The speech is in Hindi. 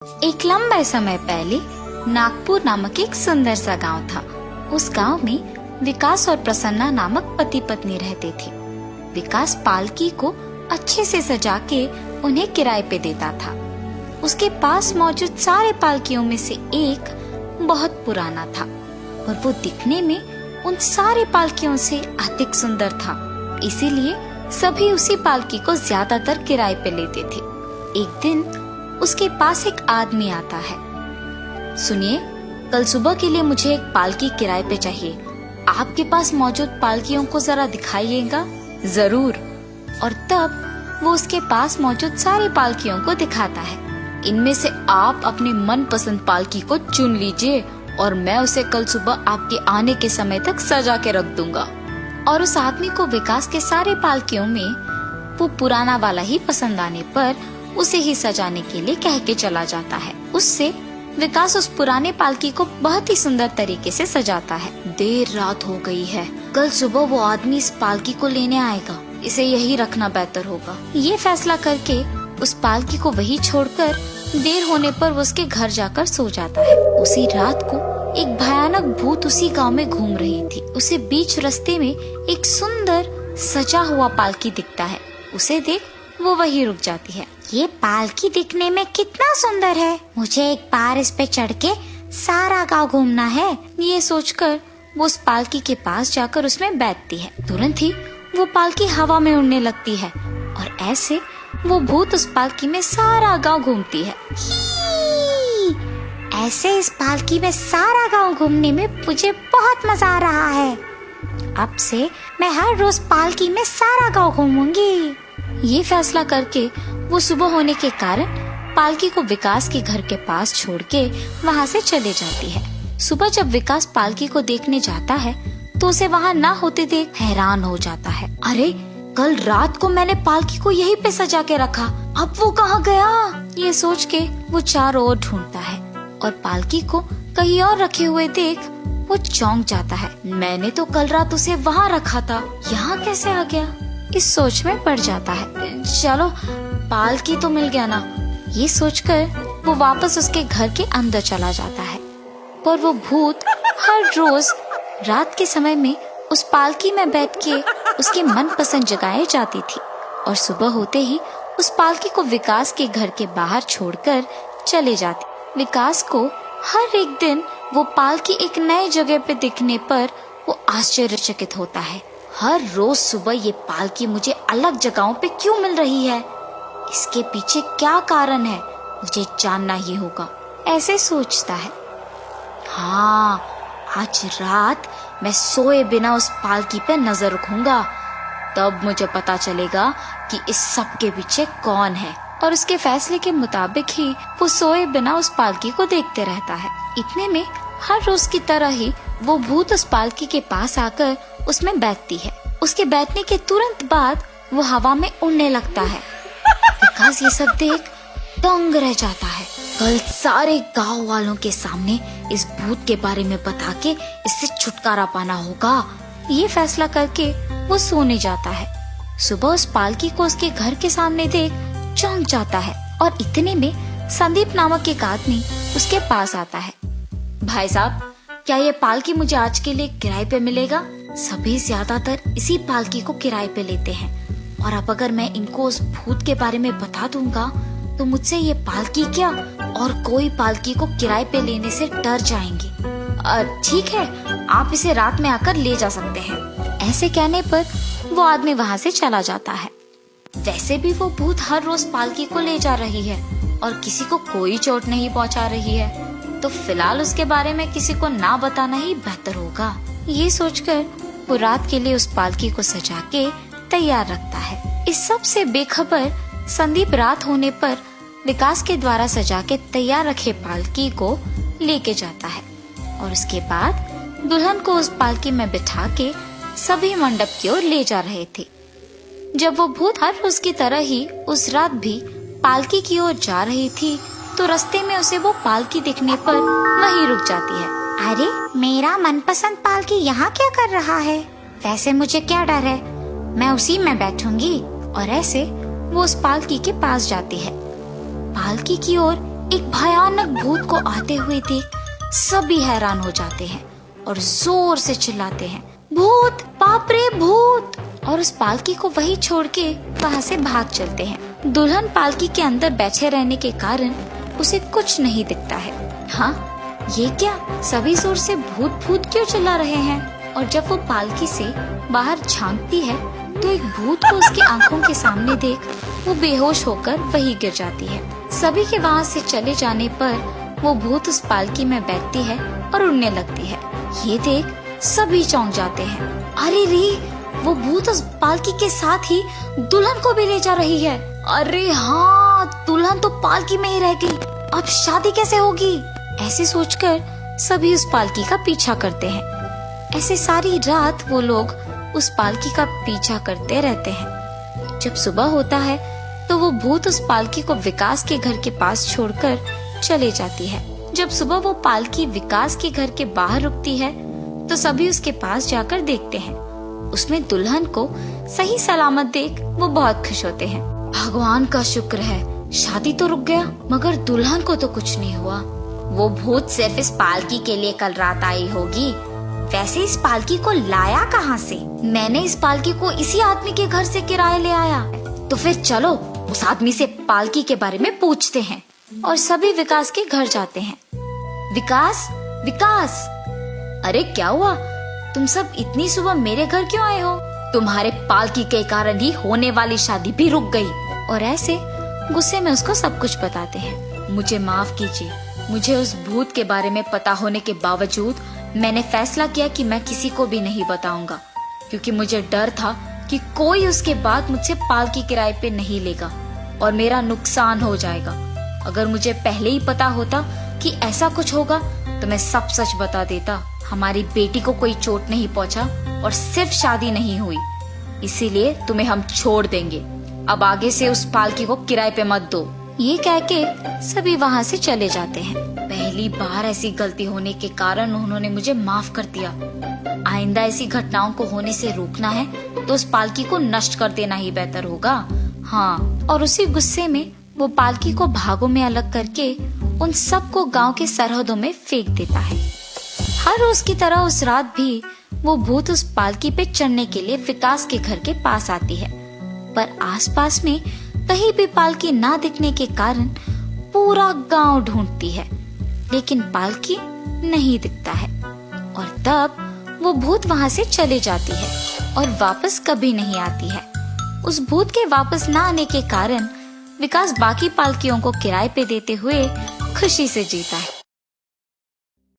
एक लंबे समय पहले नागपुर नामक एक सुंदर सा गांव था। उस गांव में विकास और प्रसन्ना नामक पति पत्नी रहते थे। विकास पालकी को अच्छे से सजा के उन्हें किराए पे देता था। उसके पास मौजूद सारे पालकियों में से एक बहुत पुराना था और वो दिखने में उन सारे पालकियों से अधिक सुंदर था। इसीलिए सभी उसी पालकी को ज्यादातर किराए पे लेते थे। एक दिन उसके पास एक आदमी आता है। सुनिए, कल सुबह के लिए मुझे एक पालकी किराए पे चाहिए। आपके पास मौजूद पालकियों को जरा दिखाइएगा। जरूर। और तब वो उसके पास मौजूद सारी पालकियों को दिखाता है। इनमें से आप अपनी मनपसंद पालकी को चुन लीजिए और मैं उसे कल सुबह आपके आने के समय तक सजा के रख दूंगा। और उस आदमी को विकास के सारे पालकियों में वो पुराना वाला ही पसंद आने पर उसे ही सजाने के लिए कह के चला जाता है। उससे विकास उस पुराने पालकी को बहुत ही सुंदर तरीके से सजाता है। देर रात हो गई है, कल सुबह वो आदमी इस पालकी को लेने आएगा। इसे यही रखना बेहतर होगा। ये फैसला करके उस पालकी को वही छोड़कर देर होने पर वो उसके घर जाकर सो जाता है। उसी रात को एक भयानक भूत उसी गांव में घूम रही थी। उसे बीच रास्ते में एक सुंदर सजा हुआ पालकी दिखता है। उसे देख वो वही रुक जाती है। ये पालकी दिखने में कितना सुंदर है, मुझे एक बार इस पे चढ़ के सारा गांव घूमना है। ये सोचकर वो उस पालकी के पास जाकर उसमें बैठती है। तुरंत ही वो पालकी हवा में उड़ने लगती है और ऐसे वो भूत उस पालकी में सारा गांव घूमती है। ऐसे इस पालकी में सारा गांव घूमने में मुझे बहुत मजा आ रहा है। अब से मैं हर रोज पालकी में सारा गांव घूमूंगी। ये फैसला करके वो सुबह होने के कारण पालकी को विकास के घर के पास छोड़ के वहाँ से चले जाती है। सुबह जब विकास पालकी को देखने जाता है तो उसे वहाँ ना होते देख हैरान हो जाता है। अरे, कल रात को मैंने पालकी को यहीं पे सजा के रखा, अब वो कहाँ गया? ये सोच के वो चारों ओर ढूंढता है और पालकी को कहीं और रखे हुए देख वो चौंक जाता है। मैंने तो कल रात उसे वहाँ रखा था, यहाँ कैसे आ गया? इस सोच में पड़ जाता है। चलो, पालकी तो मिल गया ना। ये सोचकर वो वापस उसके घर के अंदर चला जाता है। पर वो भूत हर रोज रात के समय में उस पालकी में बैठ के उसके मनपसंद जगह जाती थी और सुबह होते ही उस पालकी को विकास के घर के बाहर छोड़कर चले जाती। विकास को हर एक दिन वो पालकी एक नए जगह पे दिखने पर वो आश्चर्यचकित होता है। हर रोज सुबह ये पालकी मुझे अलग जगहों पे क्यों मिल रही है? इसके पीछे क्या कारण है? मुझे जानना ही होगा, ऐसे सोचता है। हाँ, आज रात मैं सोए बिना उस पालकी पे नजर रखूंगा, तब मुझे पता चलेगा कि इस सब के पीछे कौन है। और उसके फैसले के मुताबिक ही वो सोए बिना उस पालकी को देखते रहता है। इतने में हर रोज की तरह ही वो भूत उस पालकी के पास आकर उसमें बैठती है। उसके बैठने के तुरंत बाद वो हवा में उड़ने लगता है। विकास ये सब देख दंग रह जाता है। कल सारे गांव वालों के सामने इस भूत के बारे में बता के इससे छुटकारा पाना होगा। ये फैसला करके वो सोने जाता है। सुबह उस पालकी को उसके घर के सामने देख चौंक जाता है और इतने में संदीप नामक एक आदमी उसके पास आता है। भाई साहब, क्या ये पालकी मुझे आज के लिए किराए पे मिलेगा? सभी ज्यादातर इसी पालकी को किराए पे लेते हैं और अब अगर मैं इनको उस भूत के बारे में बता दूंगा तो मुझसे ये पालकी क्या और कोई पालकी को किराए पे लेने से डर जाएंगे। ठीक है, आप इसे रात में आकर ले जा सकते हैं। ऐसे कहने पर वो आदमी वहाँ से चला जाता है। वैसे भी वो भूत हर रोज पालकी को ले जा रही है और किसी को कोई चोट नहीं पहुँचा रही है, तो फिलहाल उसके बारे में किसी को ना बताना ही बेहतर होगा। ये सोचकर वो रात के लिए उस पालकी को सजा के तैयार रखता है। इस सब से बेखबर संदीप रात होने पर विकास के द्वारा सजा के तैयार रखे पालकी को लेके जाता है और उसके बाद दुल्हन को उस पालकी में बिठा के सभी मंडप की ओर ले जा रहे थे। जब वो भूत हर रोज की तरह ही उस रात भी पालकी की ओर जा रही थी तो रास्ते में उसे वो पालकी दिखने पर वहीं रुक जाती है। अरे, मेरा मनपसंद पालकी यहाँ क्या कर रहा है? वैसे मुझे क्या डर है, मैं उसी में बैठूंगी। और ऐसे वो उस पालकी के पास जाती है। पालकी की ओर एक भयानक अचानक भूत को आते हुए देख सभी हैरान हो जाते हैं और जोर से चिल्लाते हैं, भूत, बाप रे भूत! और उस पालकी को वहीं छोड़ के वहाँ से भाग चलते हैं। दुल्हन पालकी के अंदर बैठे रहने के कारण उसे कुछ नहीं दिखता है। हाँ, ये क्या? सभी जोर से भूत भूत क्यों चिल्ला रहे हैं? और जब वो पालकी से बाहर झांकती है तो एक भूत को उसकी आंखों के सामने देख वो बेहोश होकर वहीं गिर जाती है। सभी के वहाँ से चले जाने पर वो भूत उस पालकी में बैठती है और उड़ने लगती है। ये देख सभी चौंक जाते हैं। अरे रे, वो भूत उस पालकी के साथ ही दुल्हन को भी ले जा रही है। अरे हाँ, दुल्हन तो पालकी में ही रह गई, अब शादी कैसे होगी? ऐसे सोचकर सभी उस पालकी का पीछा करते हैं। ऐसे सारी रात वो लोग उस पालकी का पीछा करते रहते हैं। जब सुबह होता है तो वो भूत उस पालकी को विकास के घर के पास छोड़कर चले जाती है। जब सुबह वो पालकी विकास के घर के बाहर रुकती है तो सभी उसके पास जाकर देखते हैं। उसमें दुल्हन को सही सलामत देख वो बहुत खुश होते हैं। भगवान का शुक्र है, शादी तो रुक गया, मगर दुल्हन को तो कुछ नहीं हुआ। वो भूत सिर्फ इस पालकी के लिए कल रात आई होगी। वैसे इस पालकी को लाया कहाँ से? मैंने इस पालकी को इसी आदमी के घर से किराए ले आया। तो फिर चलो उस आदमी से पालकी के बारे में पूछते हैं। और सभी विकास के घर जाते हैं। विकास, विकास! अरे क्या हुआ? तुम सब इतनी सुबह मेरे घर क्यों आए हो? तुम्हारे पालकी के कारण ही होने वाली शादी भी रुक गई। और ऐसे गुस्से में उसको सब कुछ बताते हैं। मुझे माफ कीजिए, मुझे उस भूत के बारे में पता होने के बावजूद मैंने फैसला किया कि मैं किसी को भी नहीं बताऊंगा, क्योंकि मुझे डर था कि कोई उसके बाद मुझसे पालकी किराए पे नहीं लेगा और मेरा नुकसान हो जाएगा। अगर मुझे पहले ही पता होता कि ऐसा कुछ होगा तो मैं सब सच बता देता। हमारी बेटी को कोई चोट नहीं पहुंचा और सिर्फ शादी नहीं हुई, इसीलिए तुम्हें हम छोड़ देंगे। अब आगे से उस पालकी को किराए पे मत दो। ये कह के सभी वहाँ से चले जाते हैं। पहली बार ऐसी गलती होने के कारण उन्होंने मुझे माफ कर दिया। आइंदा ऐसी घटनाओं को होने से रोकना है तो उस पालकी को नष्ट कर देना ही बेहतर होगा। हाँ, और उसी गुस्से में वो पालकी को भागों में अलग करके उन सबको गांव के सरहदों में फेंक देता है। हर रोज की तरह उस रात भी वो भूत उस पालकी पे चढ़ने के लिए विकास के घर के पास आती है, पर आसपास में कहीं भी पालकी ना दिखने के कारण पूरा गांव ढूंढती है, लेकिन पालकी नहीं दिखता है। और तब वो भूत वहाँ से चले जाती है और वापस कभी नहीं आती है। उस भूत के वापस ना आने के कारण विकास बाकी पालकियों को किराए पे देते हुए खुशी से जीता है।